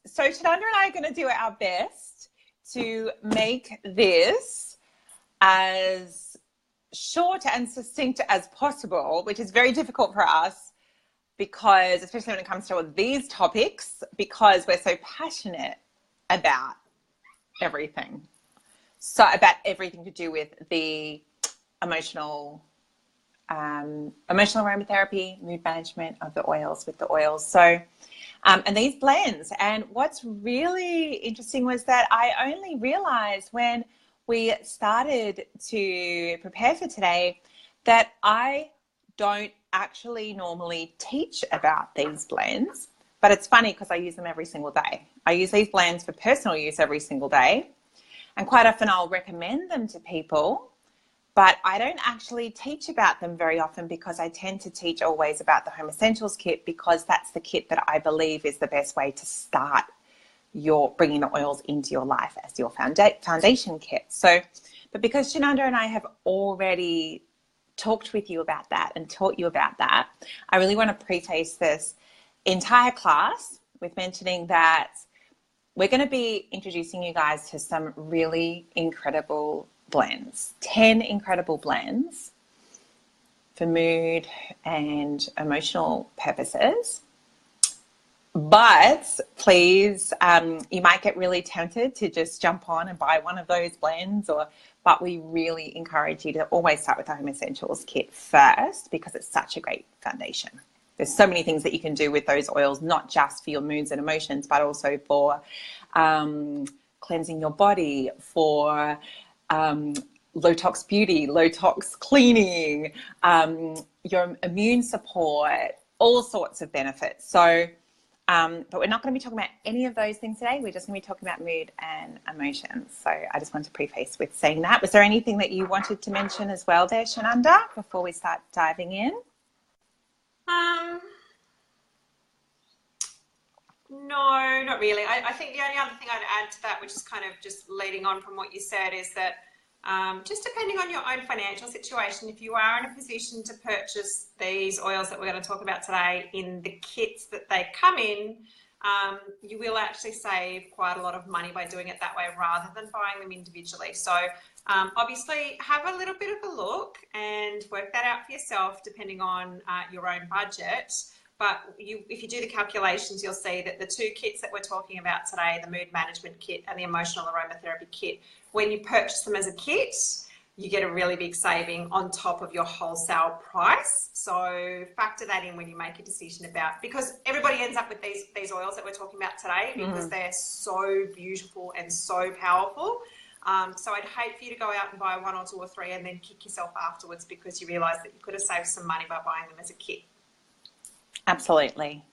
So Shananda and I are going to do our best to make this as short and succinct as possible, which is very difficult for us because, especially when it comes to these topics, because we're so passionate about everything. So about everything to do with the emotional aromatherapy, mood management of the oils with the oils. So, and these blends. And what's really interesting was that I only realized when we started to prepare for today that I don't actually normally teach about these blends, but it's funny because I use them every single day. I use these blends for personal use every single day. And quite often I'll recommend them to people, but I don't actually teach about them very often because I tend to teach always about the Home Essentials kit because that's the kit that I believe is the best way to start your bringing the oils into your life as your foundation kit. So, but because Shananda and I have already talked with you about that and taught you about that, I really want to preface this entire class with mentioning that we're going to be introducing you guys to some really incredible blends, 10 incredible blends for mood and emotional purposes. But please, you might get really tempted to just jump on and buy one of those blends, but we really encourage you to always start with the Home Essentials kit first because it's such a great foundation. There's so many things that you can do with those oils, not just for your moods and emotions, but also for cleansing your body, for low tox beauty, low tox cleaning, your immune support, all sorts of benefits. So, but we're not going to be talking about any of those things today. We're just going to be talking about mood and emotions. So I just want to preface with saying that. Was there anything that you wanted to mention as well there, Shananda, before we start diving in? No, not really. I think the only other thing I'd add to that, which is kind of just leading on from what you said, is that just depending on your own financial situation, if you are in a position to purchase these oils that we're going to talk about today in the kits that they come in, you will actually save quite a lot of money by doing it that way rather than buying them individually. So obviously have a little bit of a look and work that out for yourself depending on your own budget. But if you do the calculations, you'll see that the two kits that we're talking about today, the mood management kit and the emotional aromatherapy kit, when you purchase them as a kit, you get a really big saving on top of your wholesale price. So factor that in when you make a decision about, because everybody ends up with these oils that we're talking about today because they're so beautiful and so powerful. So I'd hate for you to go out and buy one or two or three and then kick yourself afterwards because you realise that you could have saved some money by buying them as a kit. Absolutely.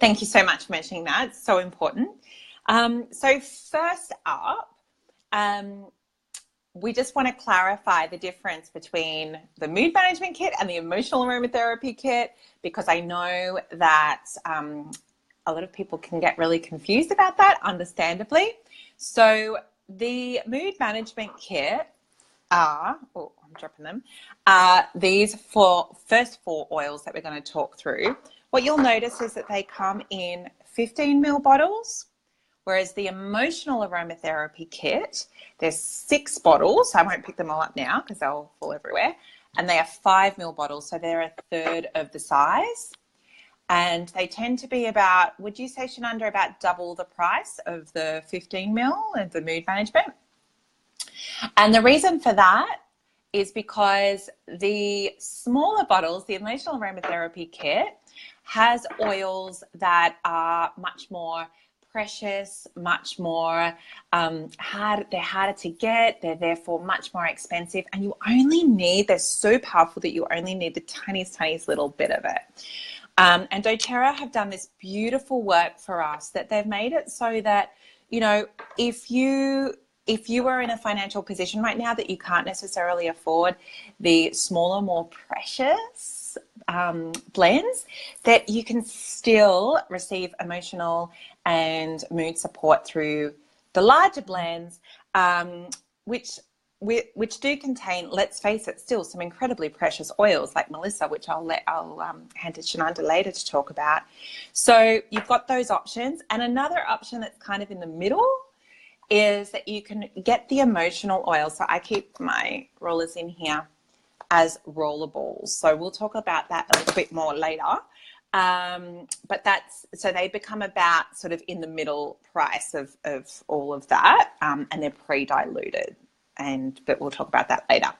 Thank you so much for mentioning that. It's so important. So first up, we just want to clarify the difference between the mood management kit and the emotional aromatherapy kit, because I know that a lot of people can get really confused about that, understandably. So the mood management kit are, oh, I'm dropping them, these first four oils that we're going to talk through. What you'll notice is that they come in 15 ml bottles, whereas the emotional aromatherapy kit, there's 6 bottles. I won't pick them all up now because they'll fall everywhere. And they are 5 ml bottles, so they're a third of the size. And they tend to be about, would you say, Shananda, about double the price of the 15 ml of the mood management? And the reason for that is because the smaller bottles, the emotional aromatherapy kit, has oils that are much more precious, much more they're harder to get, they're therefore much more expensive, and you only need, they're so powerful that you only need the tiniest little bit of it. And doTERRA have done this beautiful work for us that they've made it so that, you know, if you are in a financial position right now that you can't necessarily afford the smaller, more precious blends, that you can still receive emotional and mood support through the larger blends, which which do contain, let's face it, still some incredibly precious oils like Melissa, which I'll hand to Shananda later to talk about. So you've got those options. And another option that's kind of in the middle is that you can get the emotional oil. So I keep my rollers in here as roller balls. So we'll talk about that a little bit more later. But so they become about sort of in the middle price of all of that, and they're pre-diluted, but we'll talk about that later.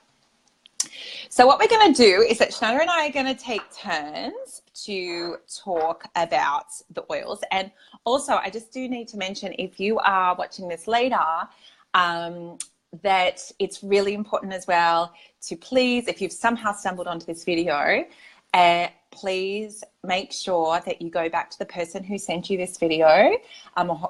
So what we're going to do is that Shannon and I are going to take turns to talk about the oils. And also I just do need to mention, if you are watching this later, that it's really important as well to please, if you've somehow stumbled onto this video, please make sure that you go back to the person who sent you this video,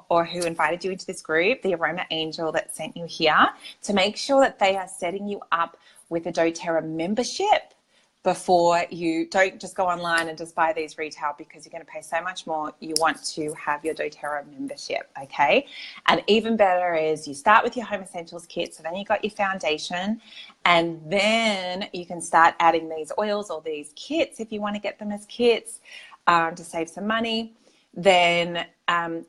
or who invited you into this group, the Aroma Angel that sent you here, to make sure that they are setting you up with a doTERRA membership before you don't just go online and just buy these retail, because you're going to pay so much more. You want to have your doTERRA membership, okay? And even better is you start with your Home Essentials kit, so then you've got your foundation, and then you can start adding these oils or these kits if you want to get them as kits, to save some money. Then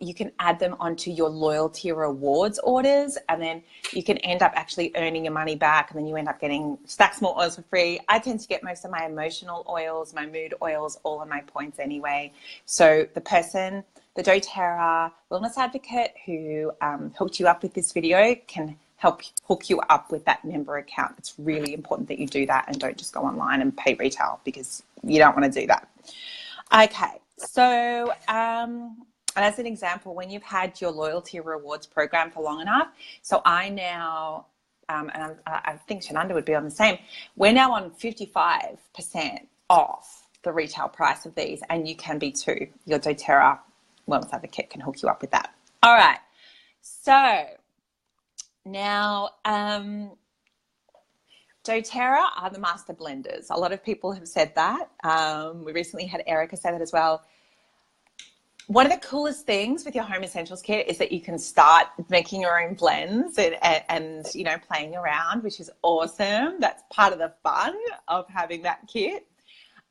you can add them onto your loyalty rewards orders, and then you can end up actually earning your money back, and then you end up getting stacks more oils for free. I tend to get most of my emotional oils, my mood oils, all on my points anyway. So the the doTERRA Wellness Advocate who hooked you up with this video can help hook you up with that member account. It's really important that you do that and don't just go online and pay retail, because you don't want to do that. Okay. So, and as an example, when you've had your loyalty rewards program for long enough, so I now, and I think Shananda would be on the same, we're now on 55% off the retail price of these, and you can be too. Your doTERRA Wellness Advocate can hook you up with that. All right. So now, doTERRA are the master blenders. A lot of people have said that. We recently had Erica say that as well. One of the coolest things with your Home Essentials kit is that you can start making your own blends and you know, playing around, which is awesome. That's part of the fun of having that kit.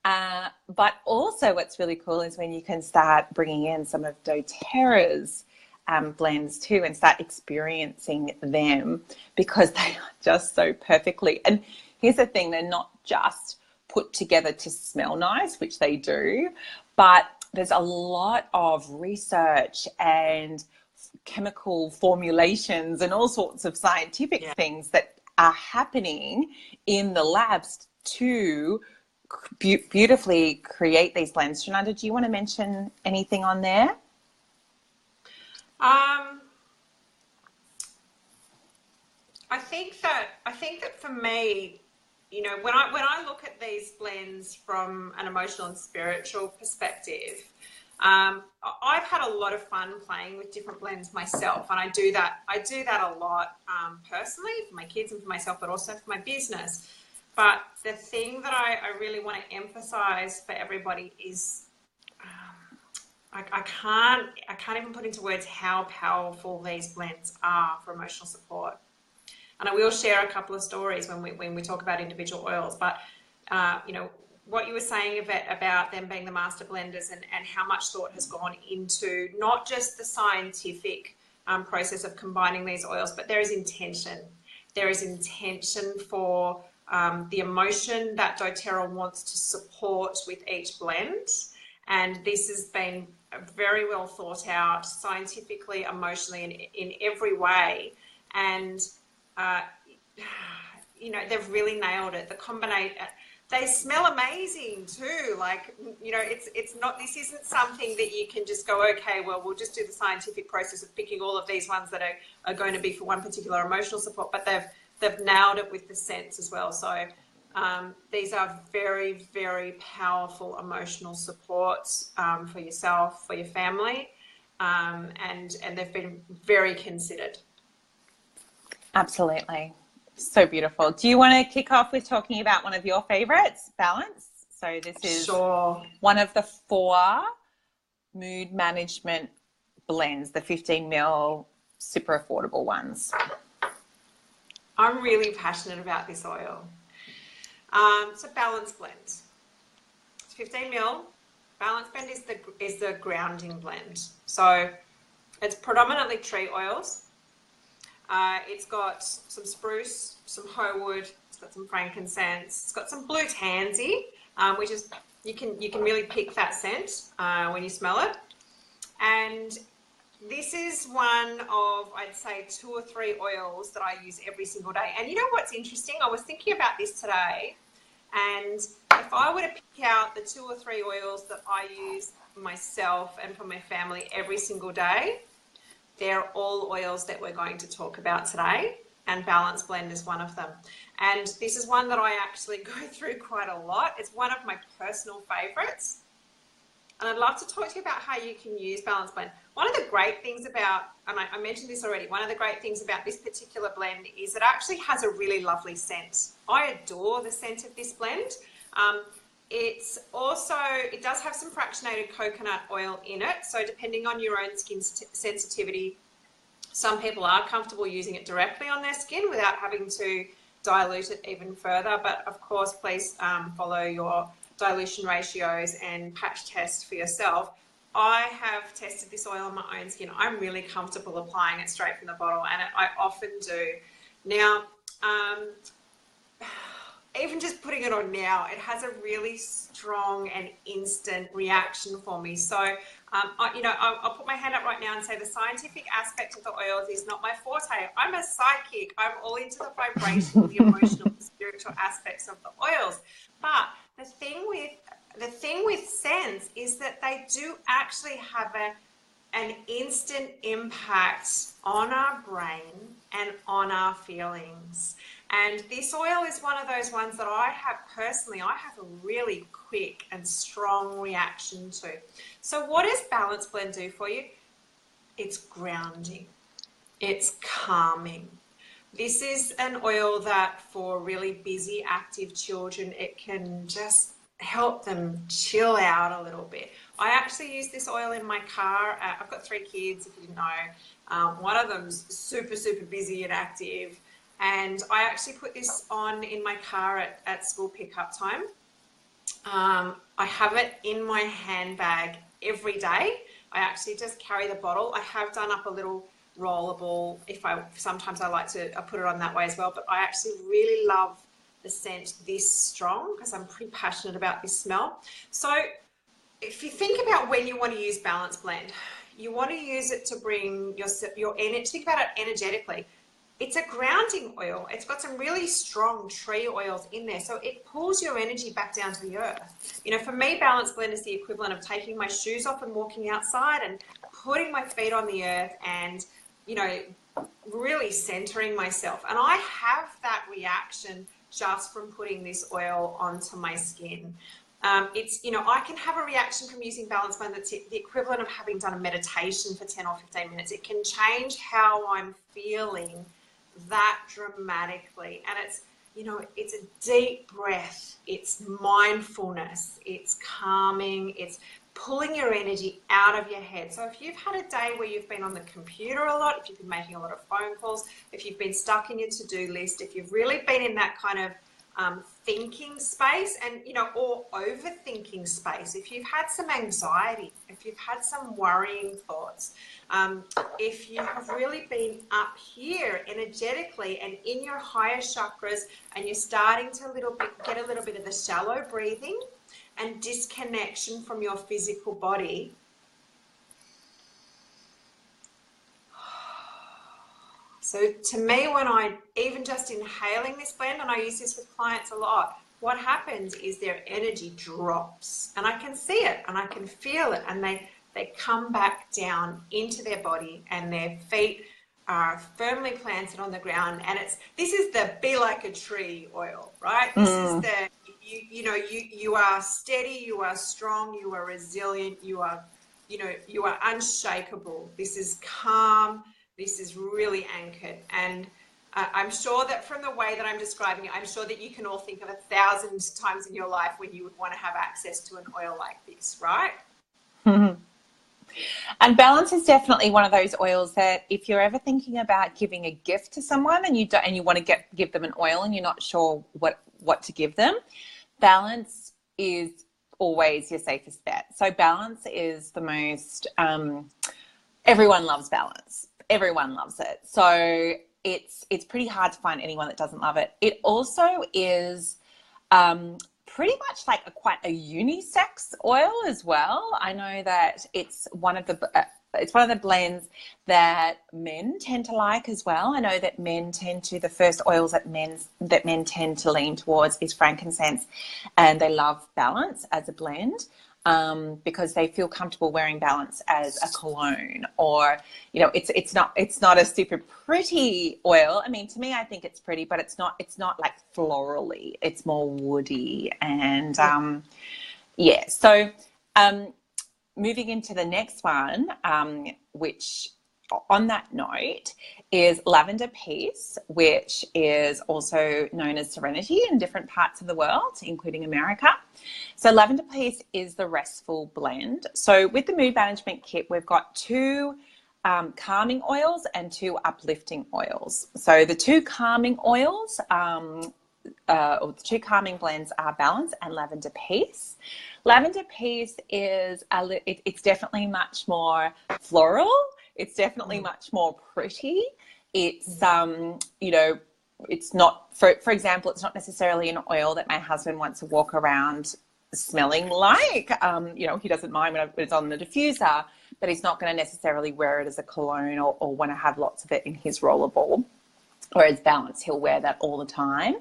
But also what's really cool is when you can start bringing in some of doTERRA's blends too, and start experiencing them, because they are just so perfectly. And here's the thing, they're not just put together to smell nice, which they do, but there's a lot of research and chemical formulations and all sorts of scientific things that are happening in the labs to beautifully create these blends. Shananda, do you want to mention anything on there? I think that for me, you know, when I look at these blends from an emotional and spiritual perspective, I've had a lot of fun playing with different blends myself, and I do that a lot personally for my kids and for myself, but also for my business. But the thing that I really want to emphasize for everybody is, I can't even put into words how powerful these blends are for emotional support. And I will share a couple of stories when we talk about individual oils. But you know, what you were saying about them being the master blenders, and how much thought has gone into not just the scientific process of combining these oils, but there is intention. There is intention for the emotion that doTERRA wants to support with each blend. And this has been very well thought out scientifically, emotionally, and in every way. And you know, they've really nailed it. The combination, they smell amazing too. Like, you know, it's not, this isn't something that you can just go, okay, well, we'll just do the scientific process of picking all of these ones that are going to be for one particular emotional support, but they've nailed it with the scents as well. So these are very, very powerful emotional supports for yourself, for your family, and they've been very considered. Absolutely. So beautiful. Do you want to kick off with talking about one of your favorites, Balance? So this is one of the 4 mood management blends, the 15 ml super affordable ones. I'm really passionate about this oil. It's a Balance Blend. It's 15 ml. Balance Blend is the grounding blend. So it's predominantly tree oils. It's got some spruce, some hoe wood, it's got some frankincense, it's got some blue tansy, which is you can really pick that scent when you smell it. And this is one of, I'd say, 2 or 3 oils that I use every single day. And you know what's interesting? I was thinking about this today, and if I were to pick out the 2 or 3 oils that I use myself and for my family every single day, they're all oils that we're going to talk about today, and Balance Blend is one of them. And this is one that I actually go through quite a lot. It's one of my personal favorites. And I'd love to talk to you about how you can use Balance Blend. One of the great things about, and I mentioned this already, one of the great things about this particular blend is it actually has a really lovely scent. I adore the scent of this blend. It does have some fractionated coconut oil in it. So depending on your own skin sensitivity, some people are comfortable using it directly on their skin without having to dilute it even further. But of course, please follow your dilution ratios and patch test for yourself. I have tested this oil on my own skin. I'm really comfortable applying it straight from the bottle, and I often do. Now, even just putting it on now, it has a really strong and instant reaction for me. So, I'll put my hand up right now and say the scientific aspect of the oils is not my forte. I'm a psychic. I'm all into the vibration, the emotional, the spiritual aspects of the oils. But the thing with scents is that they do actually have an instant impact on our brain and on our feelings. And this oil is one of those ones that I have a really quick and strong reaction to. So what does Balance Blend do for you? It's grounding. It's calming. This is an oil that for really busy, active children, it can just help them chill out a little bit. I actually use this oil in my car. I've got 3 kids, if you didn't know. One of them's super, super busy and active. And I actually put this on in my car at school pickup time. I have it in my handbag every day. I actually just carry the bottle. I have done up a little rollable. Sometimes I like to put it on that way as well. But I actually really love the scent this strong because I'm pretty passionate about this smell. So if you think about when you want to use Balance Blend, you want to use it to bring your energy. Think about it energetically. It's a grounding oil. It's got some really strong tree oils in there. So it pulls your energy back down to the earth. You know, for me, Balance Blend is the equivalent of taking my shoes off and walking outside and putting my feet on the earth and, you know, really centering myself. And I have that reaction just from putting this oil onto my skin. I can have a reaction from using Balance Blend that's the equivalent of having done a meditation for 10 or 15 minutes. It can change how I'm feeling that dramatically. And it's a deep breath, it's mindfulness, it's calming, it's pulling your energy out of your head. So if you've had a day where you've been on the computer a lot, if you've been making a lot of phone calls, if you've been stuck in your to-do list, if you've really been in that kind of thinking space and, or overthinking space, if you've had some anxiety, if you've had some worrying thoughts, if you have really been up here energetically and in your higher chakras and you're starting to get a little bit of the shallow breathing and disconnection from your physical body, so to me, when even just inhaling this blend, and I use this with clients a lot, what happens is their energy drops. And I can see it and I can feel it. And they come back down into their body and their feet are firmly planted on the ground. And this is the be like a tree oil, right? This is the, you are steady, you are strong, you are resilient, you are unshakable. This is calm. This is really anchored. And I'm sure that from the way that I'm describing it, I'm sure that you can all think of 1,000 times in your life when you would want to have access to an oil like this, right? And balance is definitely one of those oils that if you're ever thinking about giving a gift to someone and you want to give them an oil and you're not sure what to give them, balance is always your safest bet. So balance is the most, everyone loves balance. Everyone loves it. So it's pretty hard to find anyone that doesn't love it. It also is pretty much like quite a unisex oil as well. I know that it's one of the blends that men tend to like as well. I know that the first oils that men tend to lean towards is frankincense, and they love balance as a blend. Because they feel comfortable wearing balance as a cologne, or it's not a super pretty oil. I mean, to me, I think it's pretty, but it's not like florally. It's more woody, and yeah. So moving into the next one, which on that note is Lavender Peace, which is also known as Serenity in different parts of the world, including America. So Lavender Peace is the restful blend. So with the mood management kit, we've got two calming oils and two uplifting oils. So the two calming oils, or the two calming blends are Balance and Lavender Peace. Lavender Peace is it's definitely much more floral. It's definitely much more pretty. It's it's not, for example, it's not necessarily an oil that my husband wants to walk around smelling like. He doesn't mind when it's on the diffuser, but he's not going to necessarily wear it as a cologne or want to have lots of it in his rollerball. Whereas Balance, he'll wear that all the time.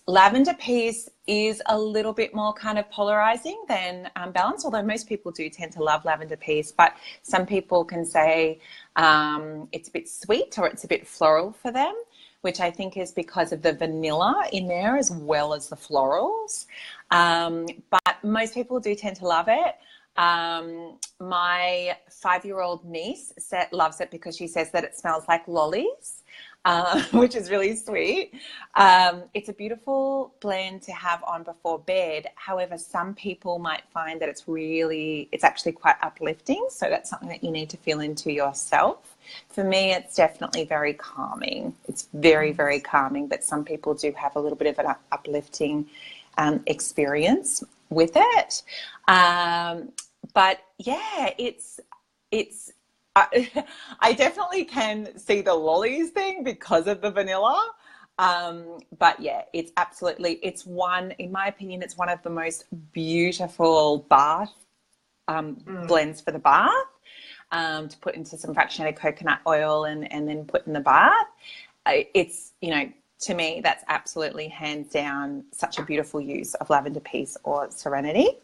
Lavender Peace is a little bit more kind of polarizing than Balance, although most people do tend to love Lavender Peace, but some people can say it's a bit sweet or it's a bit floral for them, which I think is because of the vanilla in there as well as the florals. But most people do tend to love it. My 5-year-old niece loves it because she says that it smells like lollies. Which is really sweet. It's a beautiful blend to have on before bed. However, some people might find that it's actually quite uplifting. So that's something that you need to feel into yourself. For me, it's definitely very calming. It's very, very calming, but some people do have a little bit of an uplifting experience with it. But yeah, it's I definitely can see the lollies thing because of the vanilla. But yeah, it's in my opinion, it's one of the most beautiful bath blends for the bath, to put into some fractionated coconut oil and then put in the bath. It's, to me, that's absolutely hands down such a beautiful use of Lavender Peace or Serenity.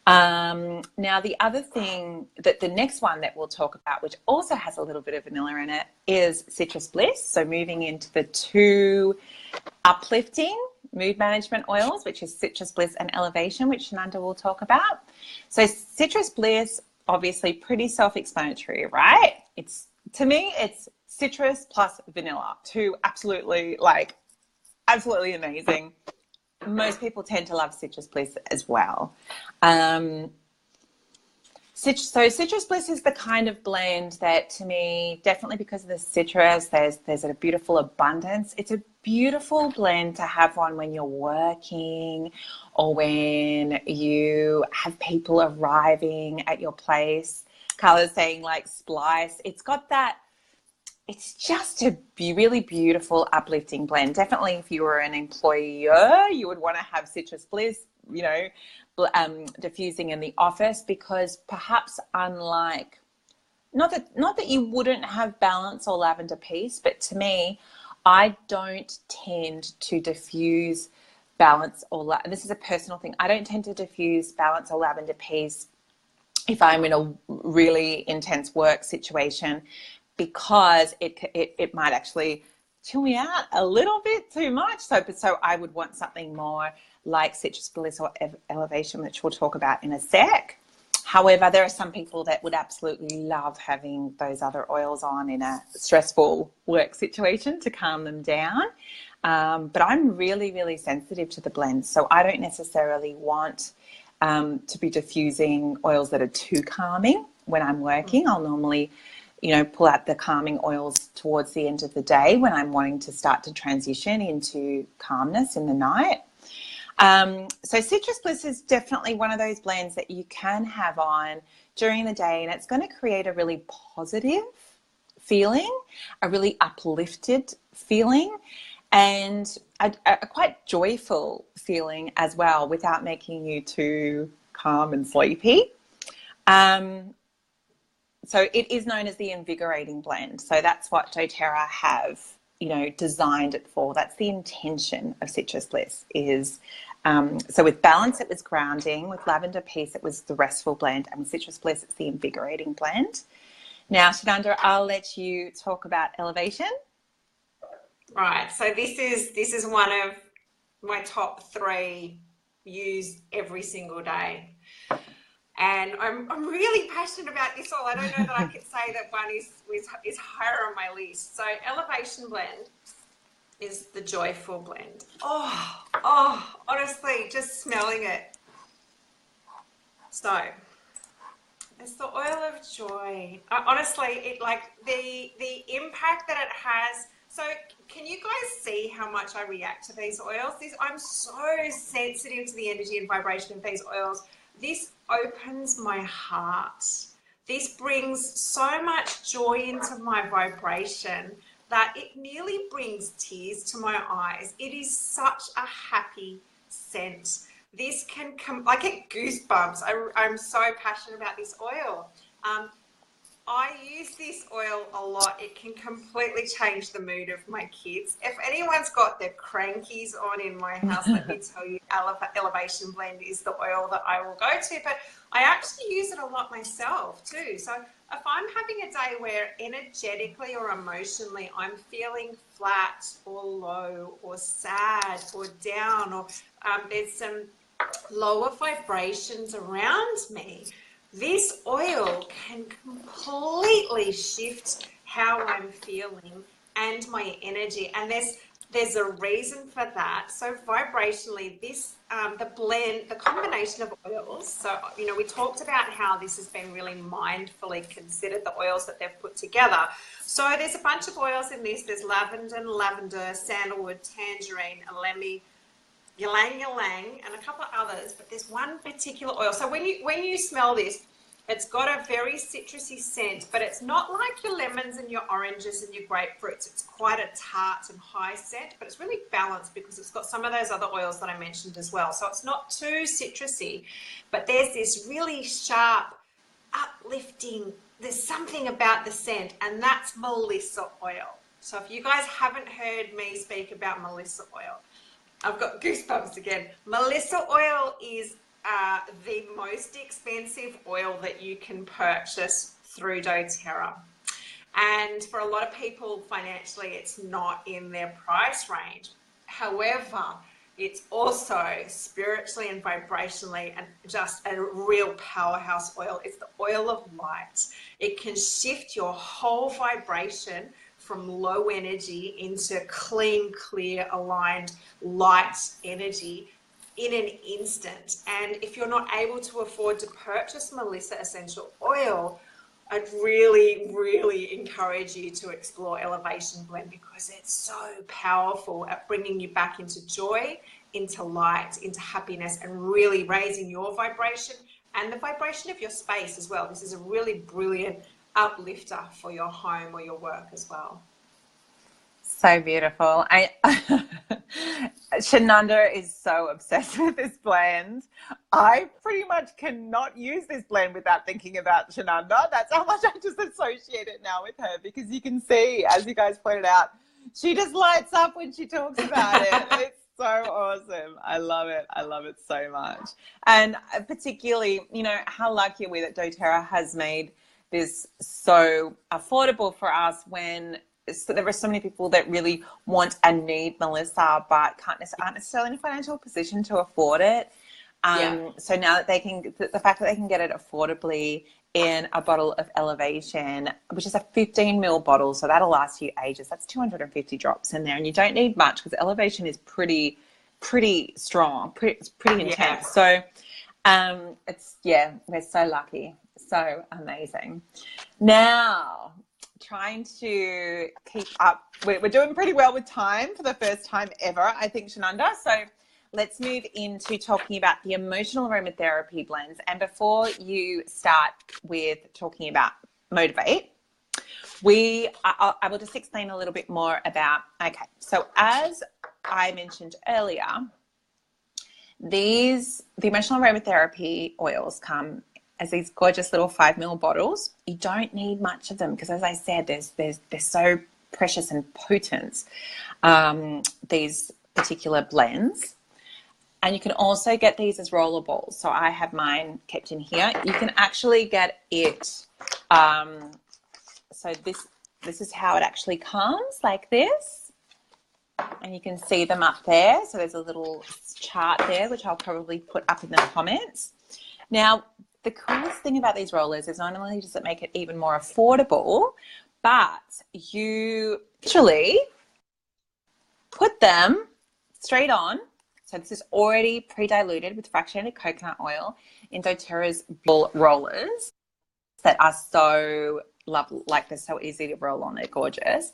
Now, the other thing the next one that we'll talk about, which also has a little bit of vanilla in it, is Citrus Bliss. So moving into the two uplifting mood management oils, which is Citrus Bliss and Elevation, which Shananda will talk about. So Citrus Bliss, obviously pretty self-explanatory, right? To me, it's citrus plus vanilla, two absolutely amazing. Most people tend to love Citrus Bliss as well. So Citrus Bliss is the kind of blend that, to me, definitely because of the citrus, there's a beautiful abundance. It's a beautiful blend to have on when you're working or when you have people arriving at your place. Carla's saying like splice. It's just a really beautiful, uplifting blend. Definitely if you were an employer, you would want to have Citrus Bliss, diffusing in the office, because perhaps unlike, not that you wouldn't have Balance or Lavender Peace, but to me, I don't tend to diffuse Balance and this is a personal thing, I don't tend to diffuse Balance or Lavender Peace if I'm in a really intense work situation, because it might actually chill me out a little bit too much. So I would want something more like Citrus Bliss or Elevation, which we'll talk about in a sec. However, there are some people that would absolutely love having those other oils on in a stressful work situation to calm them down. But I'm really, really sensitive to the blends. So I don't necessarily want to be diffusing oils that are too calming when I'm working. I'll normally, pull out the calming oils towards the end of the day when I'm wanting to start to transition into calmness in the night. So Citrus Bliss is definitely one of those blends that you can have on during the day, and it's going to create a really positive feeling, a really uplifted feeling, and a quite joyful feeling as well, without making you too calm and sleepy. So it is known as the invigorating blend. So that's what doTERRA have, designed it for. That's the intention of Citrus Bliss is, so with Balance, it was grounding. With Lavender Peace, it was the restful blend. And with Citrus Bliss, it's the invigorating blend. Now, Shananda, I'll let you talk about Elevation. Right. So this is one of my top 3 used every single day. And I'm really passionate about this oil. I don't know that I could say that one is higher on my list. So Elevation Blend is the joyful blend. Oh, honestly, just smelling it. So it's the oil of joy. Honestly, it the impact that it has. So can you guys see how much I react to these oils? I'm so sensitive to the energy and vibration of these oils. This opens my heart. This brings so much joy into my vibration that it nearly brings tears to my eyes. It is such a happy scent. This can I get goosebumps. I'm so passionate about this oil. I use this oil a lot. It can completely change the mood of my kids. If anyone's got their crankies on in my house, let me tell you, Elevation Blend is the oil that I will go to. But I actually use it a lot myself too. So if I'm having a day where energetically or emotionally I'm feeling flat or low or sad or down, or there's some lower vibrations around me, this oil can completely shift how I'm feeling and my energy. And there's a reason for that. So vibrationally, this the blend, the combination of oils. So we talked about how this has been really mindfully considered, the oils that they've put together. So there's a bunch of oils in this. There's lavender, sandalwood, tangerine, alemi, ylang ylang, and a couple of others, but there's one particular oil. So when you smell this, it's got a very citrusy scent, but it's not like your lemons and your oranges and your grapefruits. It's quite a tart and high scent, but it's really balanced because it's got some of those other oils that I mentioned as well. So it's not too citrusy, but there's this really sharp, uplifting, there's something about the scent, and that's Melissa oil. So if you guys haven't heard me speak about Melissa oil, I've got goosebumps again. Melissa oil is the most expensive oil that you can purchase through doTERRA. And for a lot of people, financially, it's not in their price range. However, it's also spiritually and vibrationally and just a real powerhouse oil. It's the oil of light. It can shift your whole vibration from low energy into clean, clear, aligned, light energy in an instant. And if you're not able to afford to purchase Melissa essential oil, I'd really, really encourage you to explore Elevation Blend because it's so powerful at bringing you back into joy, into light, into happiness, and really raising your vibration and the vibration of your space as well. This is a really brilliant uplifter for your home or your work as well. So beautiful. Shananda is so obsessed with this blend. I pretty much cannot use this blend without thinking about Shananda. That's how much I just associate it now with her, because you can see, as you guys pointed out, she just lights up when she talks about it. It's so awesome. I love it. I love it so much. And particularly, how lucky are we that doTERRA has made this so affordable for us when there are so many people that really want and need Melissa but aren't necessarily in a financial position to afford it. So now that the fact that they can get it affordably in a bottle of Elevation, which is a 15 ml bottle, so that'll last you ages. That's 250 drops in there, and you don't need much because Elevation is pretty strong, it's pretty intense. So Yeah, we're so lucky. So amazing. Now, trying to keep up. We're doing pretty well with time for the first time ever, I think, Shananda. So let's move into talking about the emotional aromatherapy blends. And before you start with talking about Motivate, I will just explain a little bit more about, okay, so as I mentioned earlier, the emotional aromatherapy oils come as these gorgeous little 5 ml bottles. You don't need much of them because, as I said, they're so precious and potent, these particular blends. And you can also get these as roller balls. So I have mine kept in here. You can actually get it. So this is how it actually comes, like this. And you can see them up there. So there's a little chart there, which I'll probably put up in the comments. Now, the coolest thing about these rollers is not only does it make it even more affordable, but you actually put them straight on. So this is already pre-diluted with fractionated coconut oil in doTERRA's rollers that are so lovely, like they're so easy to roll on, they're gorgeous.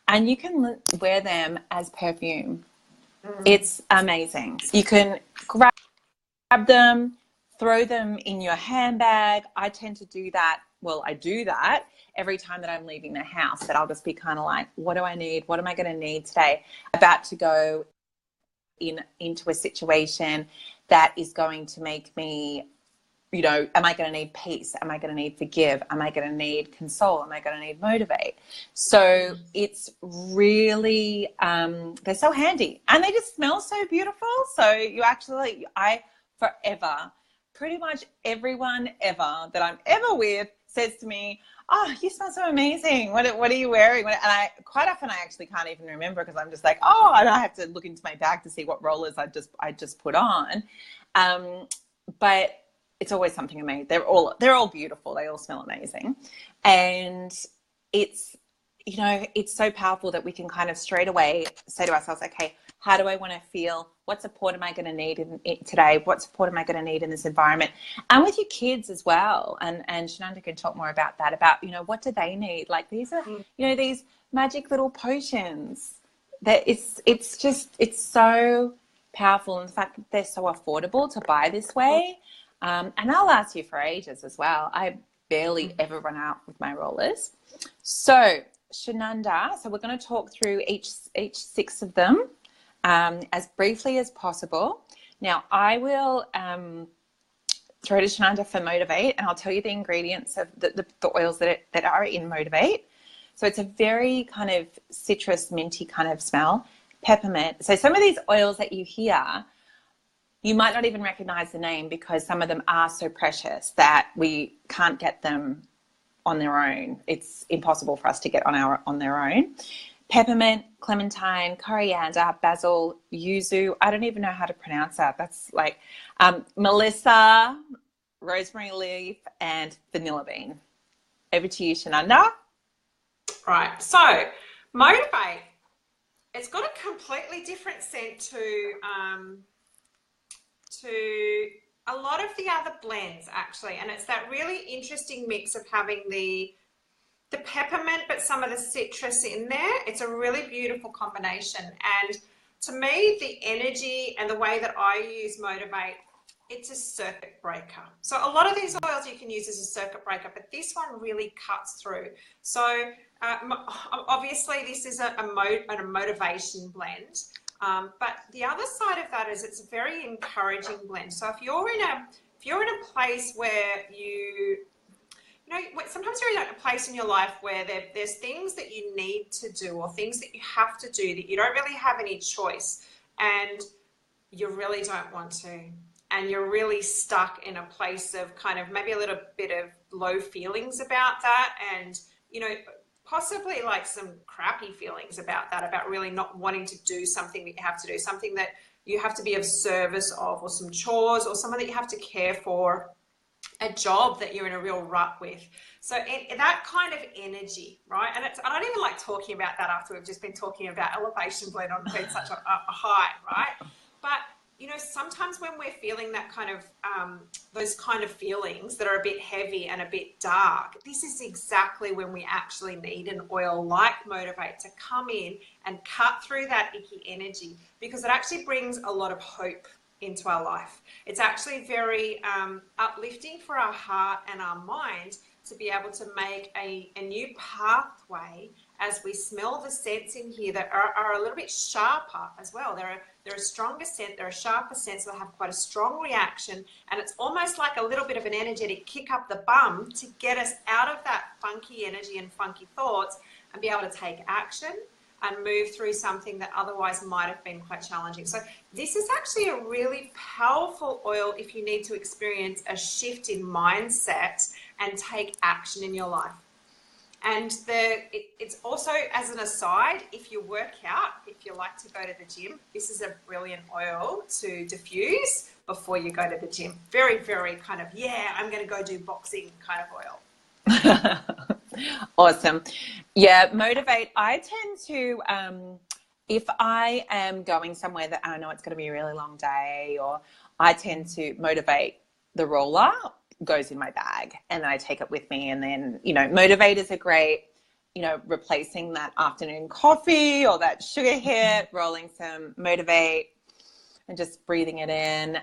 And you can wear them as perfume. It's amazing. You can grab them, throw them in your handbag. I tend to do that. Well, I do that every time that I'm leaving the house, that I'll just be kind of like, what do I need? What am I going to need today? About to go into a situation that is going to make me, you know, am I going to need peace? Am I going to need forgive? Am I going to need console? Am I going to need motivate? So it's really, they're so handy and they just smell so beautiful. So you actually, forever, pretty much everyone ever that I'm ever with says to me, oh, you smell so amazing. What are you wearing? And I quite often I actually can't even remember because I'm just like, oh, and I have to look into my bag to see what rollers I just put on. But it's always something amazing. They're all beautiful. They all smell amazing. And it's, you know, it's so powerful that we can kind of straight away say to ourselves, okay, how do I want to feel? What support am I going to need today? What support am I going to need in this environment? And with your kids as well. And Shananda can talk more about that, about, you know, what do they need? Like these are, you know, these magic little potions that it's so powerful. And the fact that they're so affordable to buy this way. And they'll last you for ages as well. I barely ever run out with my rollers. So Shananda, so we're going to talk through each 6 of them as briefly as possible. Now I will throw to Shananda for Motivate, and I'll tell you the ingredients of the oils that are in Motivate. So it's a very kind of citrus, minty kind of smell, peppermint. So some of these oils that you hear, you might not even recognize the name because some of them are so precious that we can't get them on their own. It's impossible for us to get on their own. Peppermint, clementine, coriander, basil, yuzu. I don't even know how to pronounce that. That's like melissa, rosemary leaf, and vanilla bean. Over to you, Shananda. Right. So, Motivate. It's got a completely different scent to a lot of the other blends, actually, and it's that really interesting mix of having the peppermint but some of the citrus in there. It's a really beautiful combination, and to me the energy and the way that I use Motivate, it's a circuit breaker. So a lot of these oils you can use as a circuit breaker, but this one really cuts through. So obviously this is a motivation blend. But the other side of that is it's a very encouraging blend. So if you're in a place where you know, sometimes you're in a place in your life where there's things that you need to do or things that you have to do that you don't really have any choice and you really don't want to, and you're really stuck in a place of kind of maybe a little bit of low feelings about that, and, you know, possibly like some crappy feelings about that, about really not wanting to do something that you have to do, something that you have to be of service of, or some chores, or someone that you have to care for, a job that you're in a real rut with. So that kind of energy, right? And I don't even like talking about that after we've just been talking about Elevation Blend on been such a high, right? But you know, sometimes when we're feeling that kind of, those kind of feelings that are a bit heavy and a bit dark, this is exactly when we actually need an oil like Motivate to come in and cut through that icky energy, because it actually brings a lot of hope into our life. It's actually very uplifting for our heart and our mind to be able to make a new pathway as we smell the scents in here that are a little bit sharper as well. They're a stronger scent, they're a sharper scent, so they have quite a strong reaction, and it's almost like a little bit of an energetic kick up the bum to get us out of that funky energy and funky thoughts and be able to take action and move through something that otherwise might have been quite challenging. So this is actually a really powerful oil if you need to experience a shift in mindset and take action in your life. And it's also, as an aside, if you work out, if you like to go to the gym, this is a brilliant oil to diffuse before you go to the gym. Very, very kind of, yeah, I'm going to go do boxing kind of oil. Awesome. Yeah, Motivate. I tend to, if I am going somewhere that I know it's going to be a really long day, or I tend to Motivate the roller goes in my bag and then I take it with me. And then, you know, Motivate is a great, you know, replacing that afternoon coffee or that sugar hit, rolling some Motivate and just breathing it in.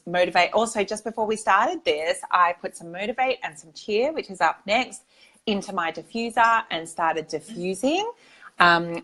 Motivate. Also, just before we started this, I put some Motivate and some Cheer, which is up next, into my diffuser and started diffusing,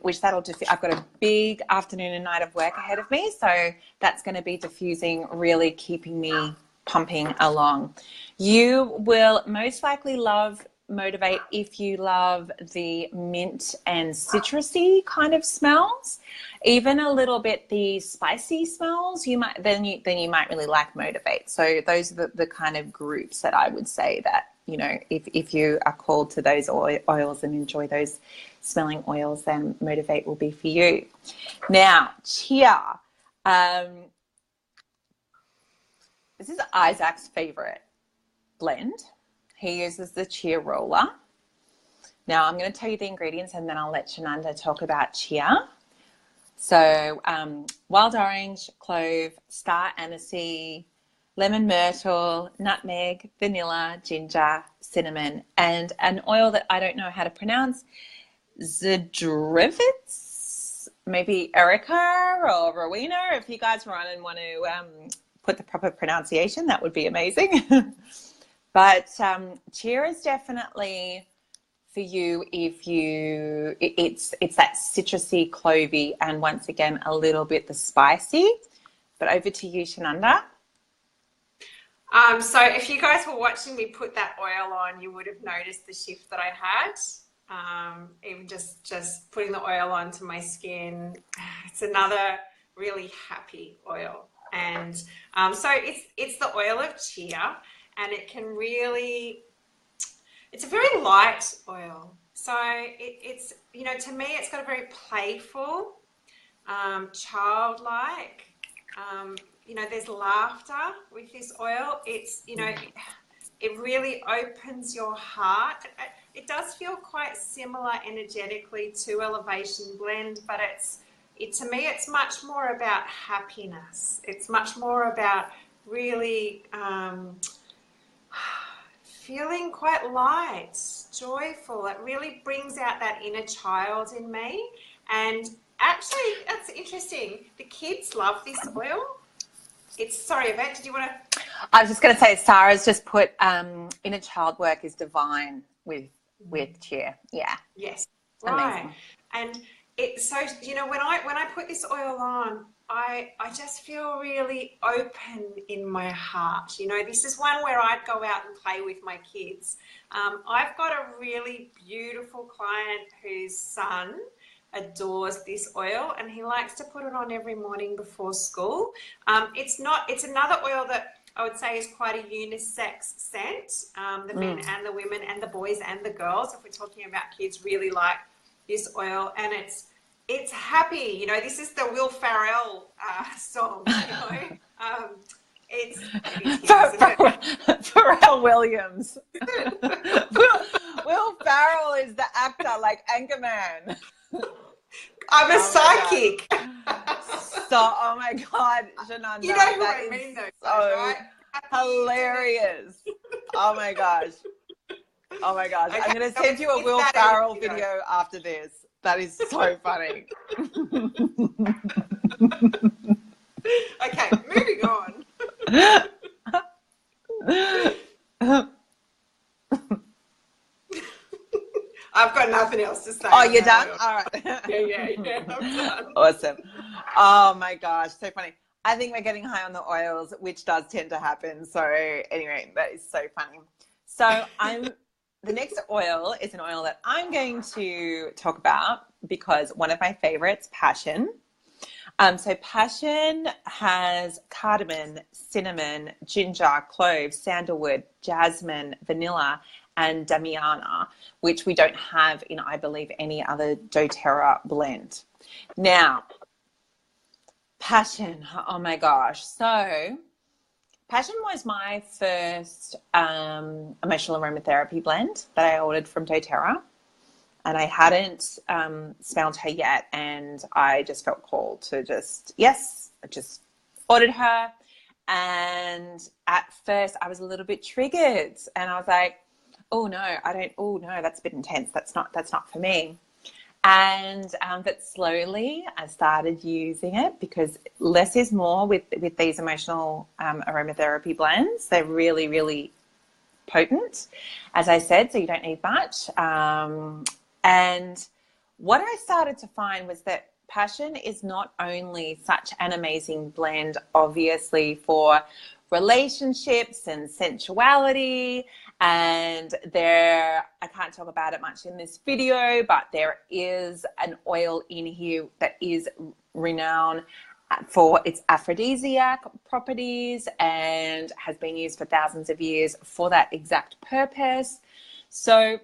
which I've got a big afternoon and night of work ahead of me. So that's going to be diffusing, really keeping me pumping along. You will most likely love Motivate if you love the mint and citrusy kind of smells, even a little bit the spicy smells. You might really like Motivate. So those are the kind of groups that I would say that, you know, if you are called to those oils and enjoy those smelling oils, then Motivate will be for you. Now, Cheer. This is Isaac's favorite blend. He uses the Cheer roller. Now I'm going to tell you the ingredients and then I'll let Shananda talk about Cheer. So wild orange, clove, star anise, lemon myrtle, nutmeg, vanilla, ginger, cinnamon, and an oil that I don't know how to pronounce, Zdrivitz, maybe Erica or Rowena. If you guys run and want to put the proper pronunciation, that would be amazing. But Cheer is definitely for you if it's that citrusy, clovey, and once again a little bit the spicy. But over to you, Shananda. So if you guys were watching me put that oil on, you would have noticed the shift that I had. Even just putting the oil onto my skin, it's another really happy oil. And so it's the oil of Cheer, and it can really, it's a very light oil. So it's, you know, to me, it's got a very playful, childlike, you know, there's laughter with this oil. It's, you know, it really opens your heart. It does feel quite similar energetically to Elevation Blend, but to me, it's much more about happiness. It's much more about really feeling quite light, joyful. It really brings out that inner child in me. And actually, that's interesting. The kids love this oil. Sorry, Yvette, did you want to? I was just going to say, Sarah's just put inner child work is divine with Cheer. Yeah. Yes. Amazing. Right. And so, you know, when I put this oil on, I just feel really open in my heart. You know, this is one where I'd go out and play with my kids. I've got a really beautiful client whose son adores this oil, and he likes to put it on every morning before school. It's another oil that I would say is quite a unisex scent. The men and the women and the boys and the girls, if we're talking about kids, really like this oil, and it's happy. You know, this is the Will Ferrell song, you know. It's Pharrell Williams. Will Ferrell is the actor, like Anchorman. I'm a Oh my psychic. God. So, oh my God, Shananda, You know who that I is mean, though, so right? hilarious. Oh my gosh. Oh my gosh. Okay, I'm going to so send you a it's Will that Farrell video. video after this. That is so funny. Okay, moving on. I've got nothing else to say. Oh, you're done? All right. Yeah, I'm done. Awesome. Oh my gosh, so funny. I think we're getting high on the oils, which does tend to happen. So anyway, that is so funny. So the next oil is an oil that I'm going to talk about because one of my favorites, Passion. So Passion has cardamom, cinnamon, ginger, cloves, sandalwood, jasmine, vanilla, and Damiana, which we don't have in, I believe, any other doTERRA blend. Now, Passion, oh my gosh. So Passion was my first emotional aromatherapy blend that I ordered from doTERRA. And I hadn't smelled her yet, and I just felt called to I just ordered her. And at first I was a little bit triggered, and I was like, oh no, that's a bit intense. That's not for me. And but slowly I started using it because less is more with these emotional aromatherapy blends. They're really, really potent, as I said, so you don't need much. And what I started to find was that Passion is not only such an amazing blend, obviously, for relationships and sensuality, and I can't talk about it much in this video, but there is an oil in here that is renowned for its aphrodisiac properties and has been used for thousands of years for that exact purpose. So,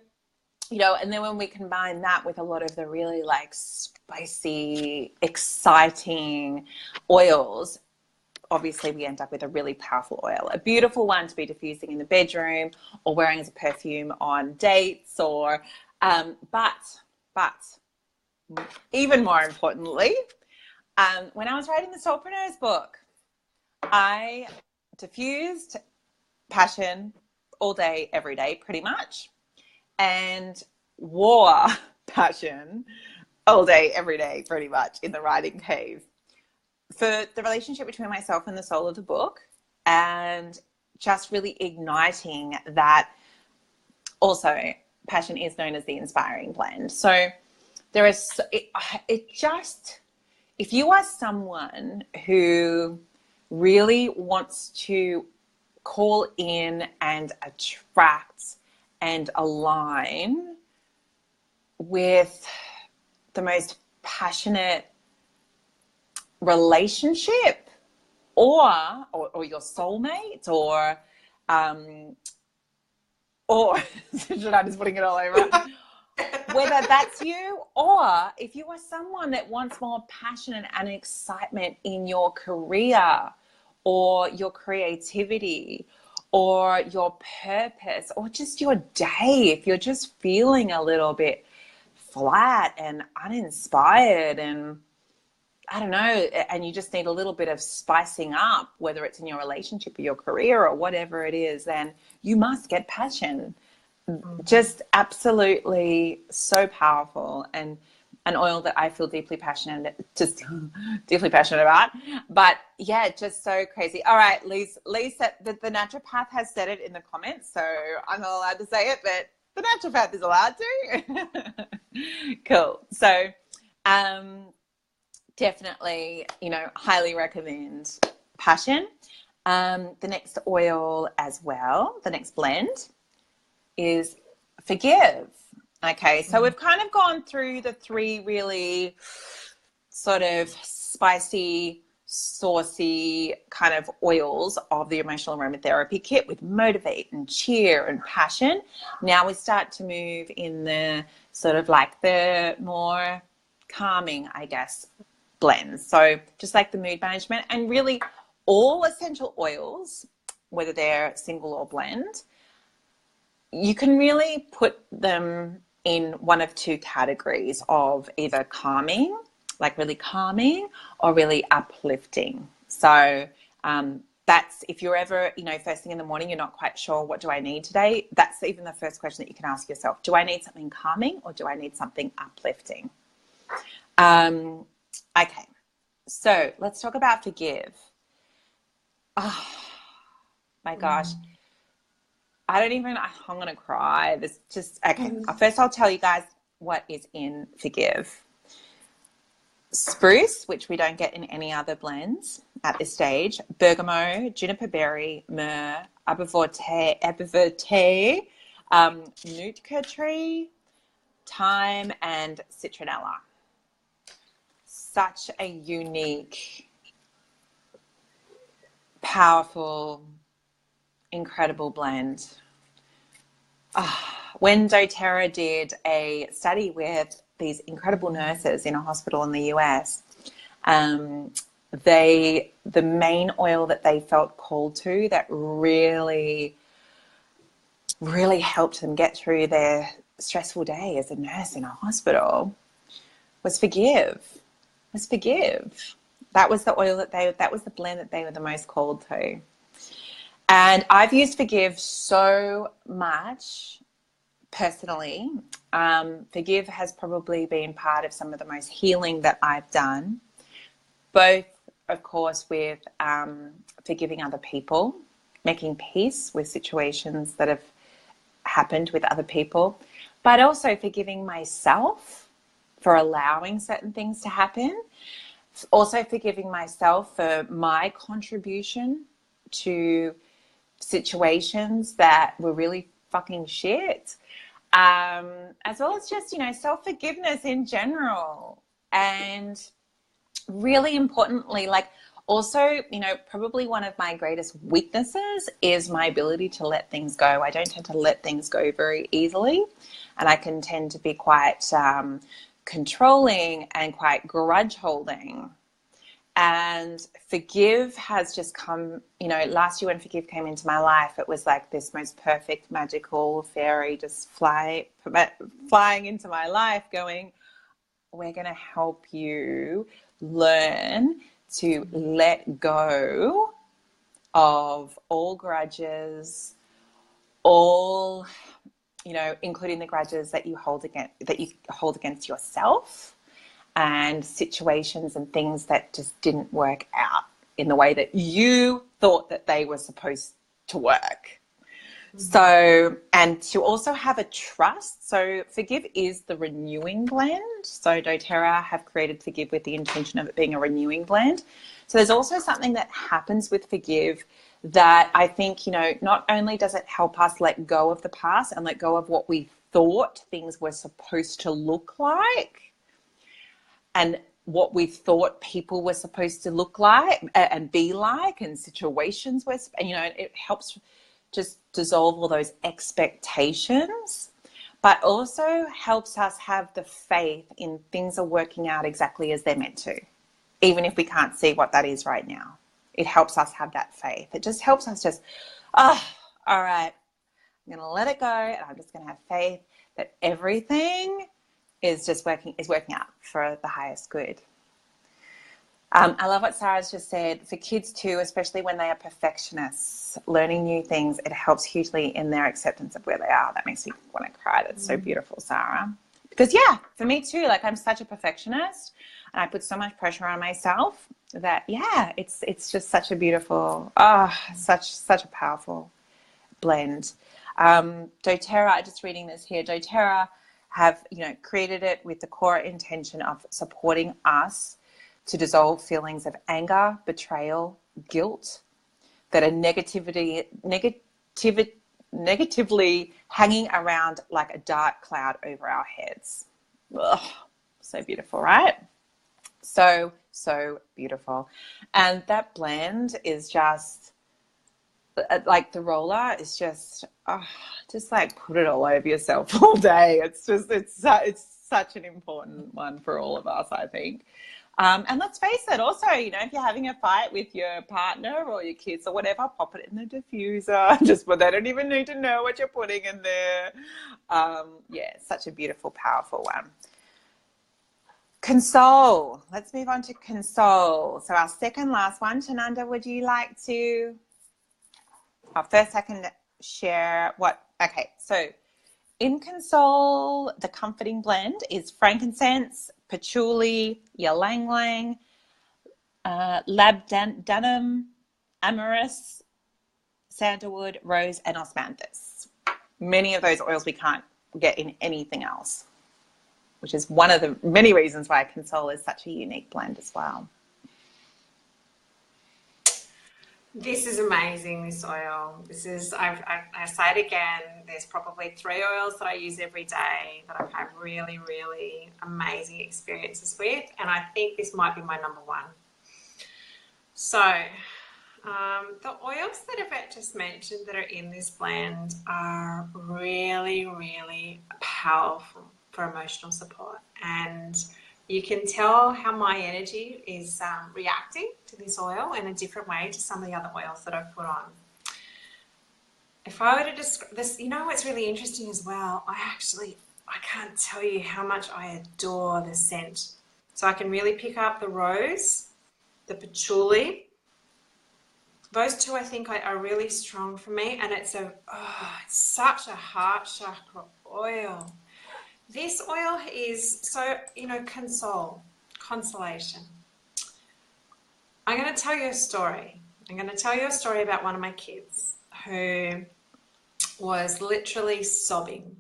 and then when we combine that with a lot of the really like spicy, exciting oils, obviously we end up with a really powerful oil, a beautiful one to be diffusing in the bedroom or wearing as a perfume on dates or, but even more importantly, when I was writing the Soulpreneurs book, I diffused Passion all day, every day, pretty much, and wore Passion all day, every day, pretty much, in the writing cave for the relationship between myself and the soul of the book, and just really igniting that. Also, Passion is known as the inspiring blend. So there is, if you are someone who really wants to call in and attract and align with the most passionate relationship or your soulmate or I'm just putting it all over, whether that's you, or if you are someone that wants more passion and excitement in your career or your creativity or your purpose or just your day, if you're just feeling a little bit flat and uninspired and I don't know, and you just need a little bit of spicing up, whether it's in your relationship or your career or whatever it is, then you must get Passion. Just absolutely so powerful, and an oil that I feel deeply passionate about. But yeah, just so crazy. All right, Lee said that the naturopath has said it in the comments, so I'm not allowed to say it, but the naturopath is allowed to. Cool. So definitely, highly recommend Passion. The next oil as well, the next blend is Forgive. Okay, so we've kind of gone through the three really sort of spicy, saucy kind of oils of the emotional aromatherapy kit with Motivate and Cheer and Passion. Now we start to move in the sort of like the more calming, I guess, blends. So just like the mood management, and really all essential oils, whether they're single or blend, you can really put them in one of two categories of either calming like really calming or really uplifting. So that's, if you're ever, you know, first thing in the morning, you're not quite sure, what do I need today? That's even the first question that you can ask yourself. Do I need something calming or do I need something uplifting? Okay, so let's talk about forgive. Oh my gosh. I'm going to cry. This just, okay. First, I'll tell you guys what is in forgive. Spruce, which we don't get in any other blends at this stage, bergamot, juniper berry, myrrh, aberforté, nootka tree, thyme, and citronella. Such a unique, powerful, incredible blend. When doTERRA did a study with these incredible nurses in a hospital in the US, the main oil that they felt called to that really helped them get through their stressful day as a nurse in a hospital was forgive. That was the oil that was the blend that they were the most called to. And I've used forgive so much personally. Forgive has probably been part of some of the most healing that I've done, both, of course, with forgiving other people, making peace with situations that have happened with other people, but also forgiving myself for allowing certain things to happen, also forgiving myself for my contribution to situations that were really fucking shit, as well as just, you know, self-forgiveness in general. And really importantly, like, also, you know, probably one of my greatest weaknesses is my ability to let things go. I don't tend to let things go very easily, and I can tend to be quite controlling and quite grudge holding. And forgive has just come, you know, last year when forgive came into my life, it was like this most perfect magical fairy just flying into my life going, we're going to help you learn to let go of all grudges, all, you know, including the grudges that you hold against yourself, and situations and things that just didn't work out in the way that you thought that they were supposed to work. So, and to also have a trust. So forgive is the renewing blend. So doTERRA have created forgive with the intention of it being a renewing blend. So there's also something that happens with forgive that I think, you know, not only does it help us let go of the past and let go of what we thought things were supposed to look like, and what we thought people were supposed to look like and be like, and situations were, and, you know, it helps just dissolve all those expectations, but also helps us have the faith in things are working out exactly as they're meant to, even if we can't see what that is right now. It helps us have that faith. It just helps us just, all right, I'm going to let it go, and I'm just going to have faith that everything is working out for the highest good. I love what Sarah's just said. For kids too, especially when they are perfectionists, learning new things, it helps hugely in their acceptance of where they are. That makes me want to cry. That's so beautiful, Sarah. Because yeah, for me too, like, I'm such a perfectionist and I put so much pressure on myself that, yeah, it's just such a beautiful, such a powerful blend. doTERRA, just reading this here, doTERRA have, you know, created it with the core intention of supporting us to dissolve feelings of anger, betrayal, guilt that are negatively hanging around like a dark cloud over our heads. Ugh, so beautiful, right? So beautiful. And that blend is just like, the roller is just like put it all over yourself all day. It's such an important one for all of us, I think. And let's face it, also, you know, if you're having a fight with your partner or your kids or whatever, pop it in the diffuser. They don't even need to know what you're putting in there. Yeah, such a beautiful, powerful one. Console. Let's move on to console. So our second last one, Tananda, would you like to? First, I can share what. Okay, so in console, the comforting blend is frankincense, patchouli, ylang ylang, labdanum, amyris, sandalwood, rose, and osmanthus. Many of those oils we can't get in anything else, which is one of the many reasons why console is such a unique blend as well. This is amazing, this oil. This is, I say it again, there's probably 3 oils that I use every day that I've had really, really amazing experiences with, and I think this might be my number 1. So, the oils that Yvette just mentioned that are in this blend are really, really powerful for emotional support, and you can tell how my energy is reacting to this oil in a different way to some of the other oils that I've put on. If I were to describe this, you know what's really interesting as well? I can't tell you how much I adore the scent. So I can really pick up the rose, the patchouli. Those 2 I think are really strong for me, and it's such a heart chakra oil. This oil is so, consolation. I'm going to tell you a story. I'm going to tell you a story about one of my kids who was literally sobbing.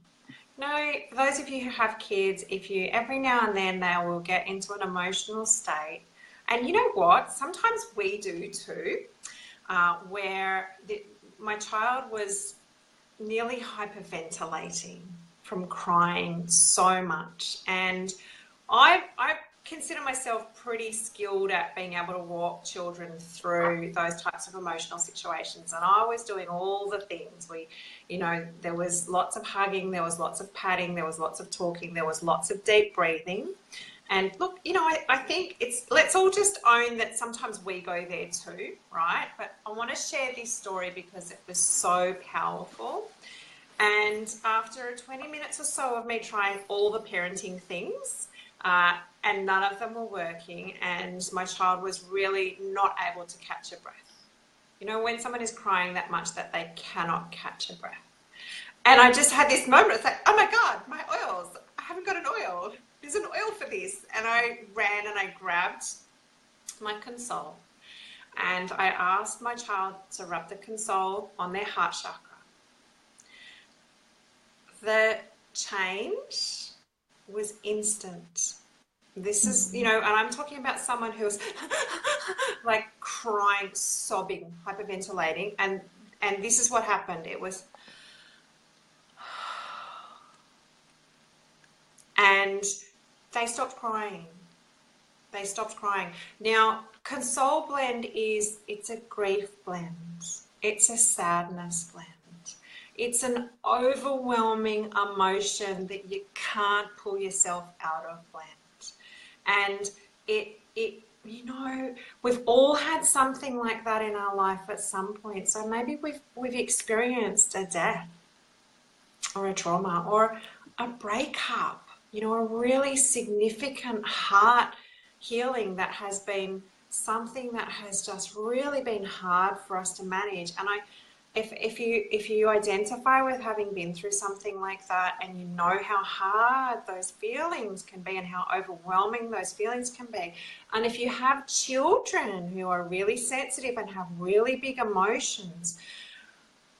For those of you who have kids, if you every now and then they will get into an emotional state, and you know what? Sometimes we do too, where my child was nearly hyperventilating from crying so much, and I consider myself pretty skilled at being able to walk children through those types of emotional situations, and I was doing all the things. There was lots of hugging, there was lots of patting, there was lots of talking, there was lots of deep breathing. And look, I think let's all just own that sometimes we go there too, right? But I want to share this story because it was so powerful. And after 20 minutes or so of me trying all the parenting things, and none of them were working, and my child was really not able to catch a breath. When someone is crying that much that they cannot catch a breath. And I just had this moment, it's like, oh my God, my oils, I haven't got an oil. There's an oil for this. And I ran and I grabbed my console, and I asked my child to rub the console on their heart chakra. The change was instant. This is, and I'm talking about someone who's like crying, sobbing, hyperventilating, and this is what happened. It was, and they stopped crying. They stopped crying. Now, Console blend it's a grief blend. It's a sadness blend. It's an overwhelming emotion that you can't pull yourself out of blend. And we've all had something like that in our life at some point. So maybe we've experienced a death or a trauma or a breakup, a really significant heart healing that has been something that has just really been hard for us to manage. And if you identify with having been through something like that, and you know how hard those feelings can be and how overwhelming those feelings can be, and if you have children who are really sensitive and have really big emotions,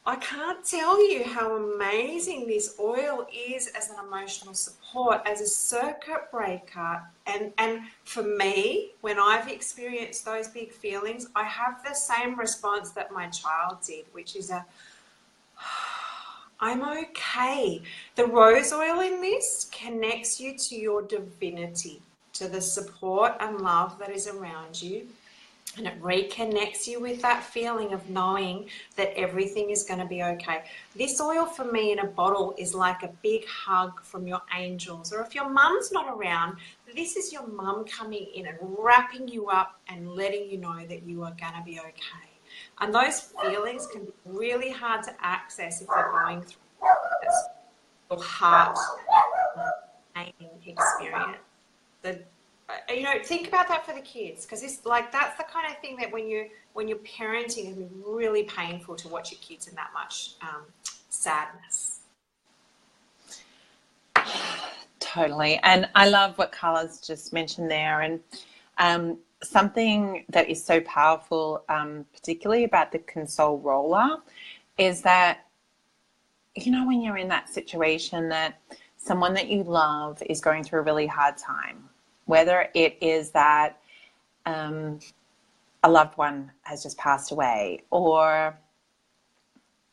I can't tell you how amazing this oil is as an emotional support, as a circuit breaker. And for me, when I've experienced those big feelings, I have the same response that my child did, which is I'm okay. The rose oil in this connects you to your divinity, to the support and love that is around you. And it reconnects you with that feeling of knowing that everything is going to be okay. This oil for me in a bottle is like a big hug from your angels. Or if your mum's not around, this is your mum coming in and wrapping you up and letting you know that you are going to be okay. And those feelings can be really hard to access if you're going through your heart pain experience. you know, think about that for the kids, because it's like that's the kind of thing that when you're parenting, it's really painful to watch your kids in that much sadness. Totally. And I love what Carla's just mentioned there. And something that is so powerful, particularly about the Console roller, is that, you know, when you're in that situation that someone that you love is going through a really hard time, whether it is that a loved one has just passed away, or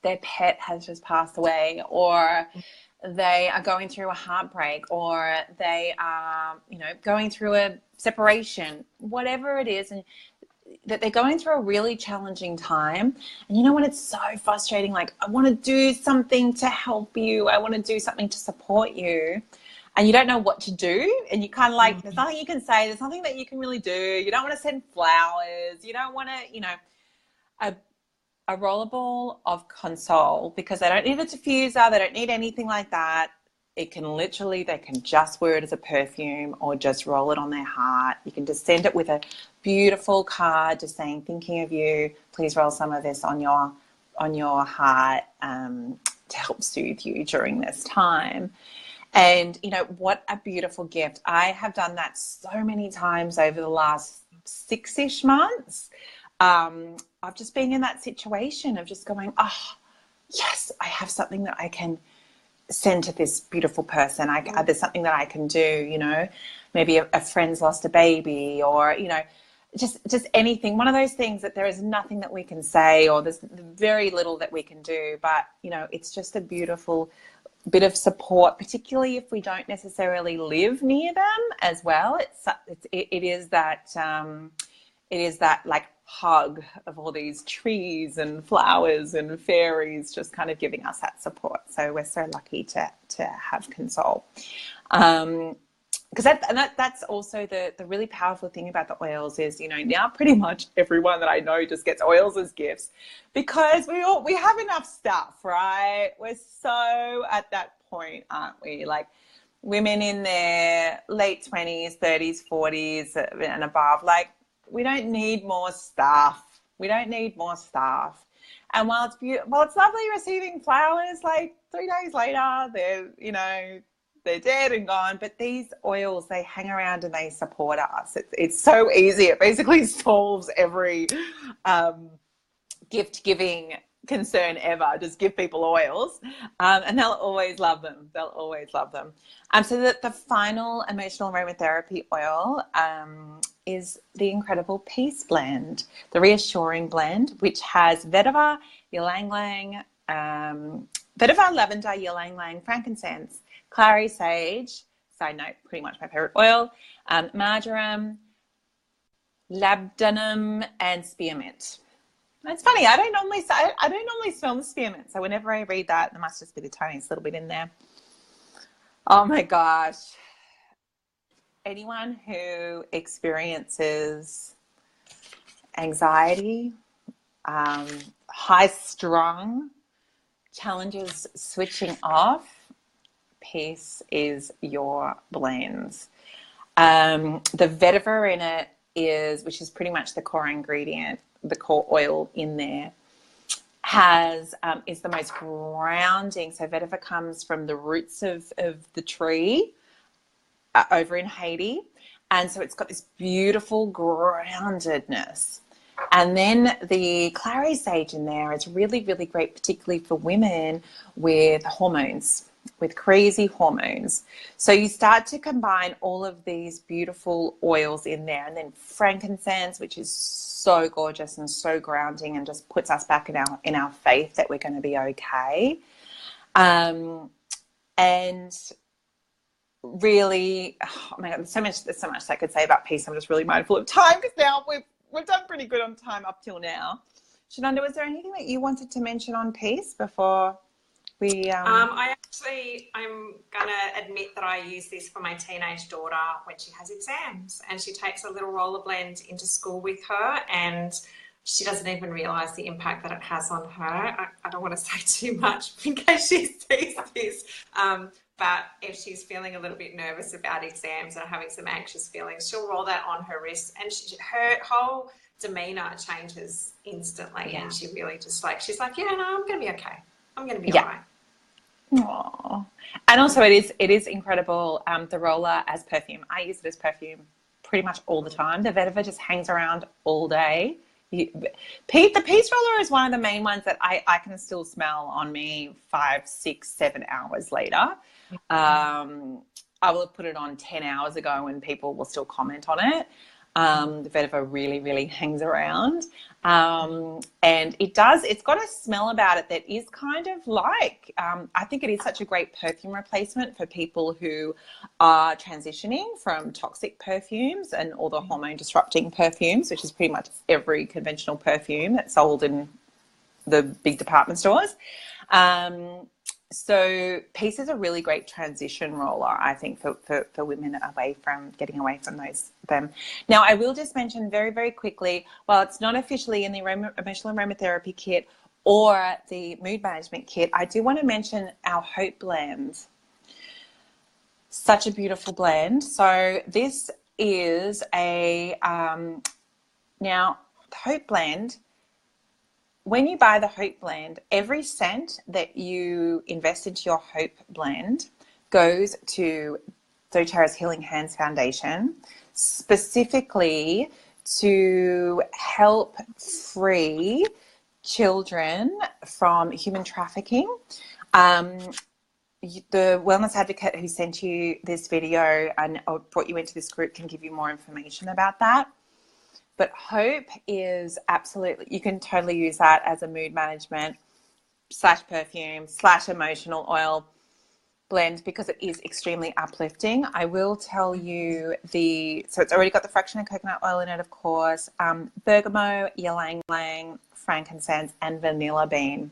their pet has just passed away, or they are going through a heartbreak, or they are, you know, going through a separation, whatever it is, and that they're going through a really challenging time. And you know what, it's so frustrating. Like, I want to do something to help you. I want to do something to support you. And you don't know what to do. And you kind of like, there's nothing you can say. There's nothing that you can really do. You don't want to send flowers. You don't want to, you know, a rollerball of Console, because they don't need a diffuser. They don't need anything like that. It can literally, they can just wear it as a perfume or just roll it on their heart. You can just send it with a beautiful card just saying, thinking of you, please roll some of this on your heart to help soothe you during this time. And, you know, what a beautiful gift. I have done that so many times over the last 6-ish months. I've just been in that situation of just going, oh, yes, I have something that I can send to this beautiful person. There's something that I can do, you know, maybe a friend's lost a baby, or, you know, just anything. One of those things that there is nothing that we can say, or there's very little that we can do, but, you know, it's just a beautiful bit of support, particularly if we don't necessarily live near them as well. It is that like hug of all these trees and flowers and fairies just kind of giving us that support. So we're so lucky to have Console. Because that's also the really powerful thing about the oils is, you know, now pretty much everyone that I know just gets oils as gifts, because we have enough stuff, right? We're so at that point, aren't we? Like, women in their late 20s, 30s, 40s and above, like, we don't need more stuff. We don't need more stuff. And while it's lovely receiving flowers, like 3 days later, they're dead and gone. But these oils, they hang around and they support us. It's so easy. It basically solves every gift giving concern ever. Just give people oils, and they'll always love them. They'll always love them. So the final emotional aromatherapy oil is the incredible Peace Blend, the Reassuring Blend, which has vetiver, ylang ylang, vetiver, lavender, ylang ylang, frankincense, clary sage, side note, pretty much my favorite oil, marjoram, labdanum, and spearmint. It's funny, I don't normally smell the spearmint, so whenever I read that, there must just be the tiniest little bit in there. Oh my gosh. Anyone who experiences anxiety, high strung, challenges switching off, Peace is your blends. The vetiver in it which is pretty much the core ingredient, the core oil in there, is the most grounding. So vetiver comes from the roots of the tree over in Haiti. And so it's got this beautiful groundedness. And then the clary sage in there is really, really great, particularly for women with hormones, with crazy hormones. So you start to combine all of these beautiful oils in there, and then frankincense, which is so gorgeous and so grounding and just puts us back in our faith that we're going to be okay. And really, oh my God, there's so much I could say about Peace. I'm just really mindful of time, because now we've done pretty good on time up till now. Shananda, was there anything that you wanted to mention on Peace before we? I'm gonna admit that I use this for my teenage daughter when she has exams, and she takes a little roller blend into school with her, and she doesn't even realise the impact that it has on her. I don't want to say too much in case she sees this, But if she's feeling a little bit nervous about exams or having some anxious feelings, she'll roll that on her wrist, and her whole demeanor changes instantly. Yeah. And she really just like, she's like, yeah, no, I'm going to be okay. I'm going to be all right. Aww. And also it is incredible, the roller as perfume. I use it as perfume pretty much all the time. The vetiver just hangs around all day. The peace roller is one of the main ones that I can still smell on me 5, 6, 7 hours later. I will have put it on 10 hours ago and people will still comment on it. The vetiver really, really hangs around. And it's got a smell about it that is kind of like, I think it is such a great perfume replacement for people who are transitioning from toxic perfumes and all the hormone disrupting perfumes, which is pretty much every conventional perfume that's sold in the big department stores. So Peace is a really great transition roller, I think, for women getting away from them. Now, I will just mention very, very quickly, while it's not officially in the emotional aromatherapy kit or the mood management kit, I do want to mention our Hope blend. Such a beautiful blend. So this is now the Hope blend. When you buy the Hope blend, every cent that you invest into your Hope blend goes to doTERRA's Healing Hands Foundation, specifically to help free children from human trafficking. The wellness advocate who sent you this video and brought you into this group can give you more information about that. But Hope is absolutely, you can totally use that as a mood management / perfume / emotional oil blend because it is extremely uplifting. I will tell you so it's already got the fractional coconut oil in it, of course, bergamot, ylang ylang, frankincense, and vanilla bean.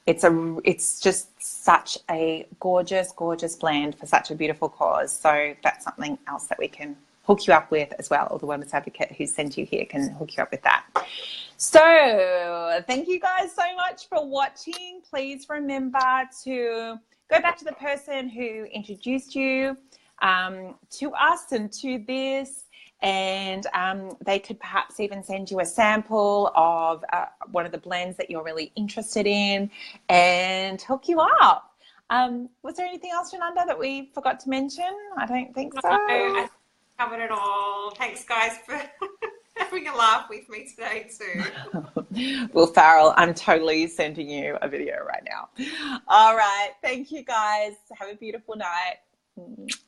It's just such a gorgeous, gorgeous blend for such a beautiful cause. So that's something else that we can hook you up with as well, or the wellness advocate who sent you here can hook you up with that. So thank you guys so much for watching. Please remember to go back to the person who introduced you to us and to this, and they could perhaps even send you a sample of one of the blends that you're really interested in and hook you up. Was there anything else, Jananda, that we forgot to mention? I don't think so. I covered it all. Thanks, guys, for having a laugh with me today too. Will Farrell, I'm totally sending you a video right now. All right. Thank you, guys. Have a beautiful night.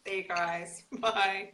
See you guys. Bye.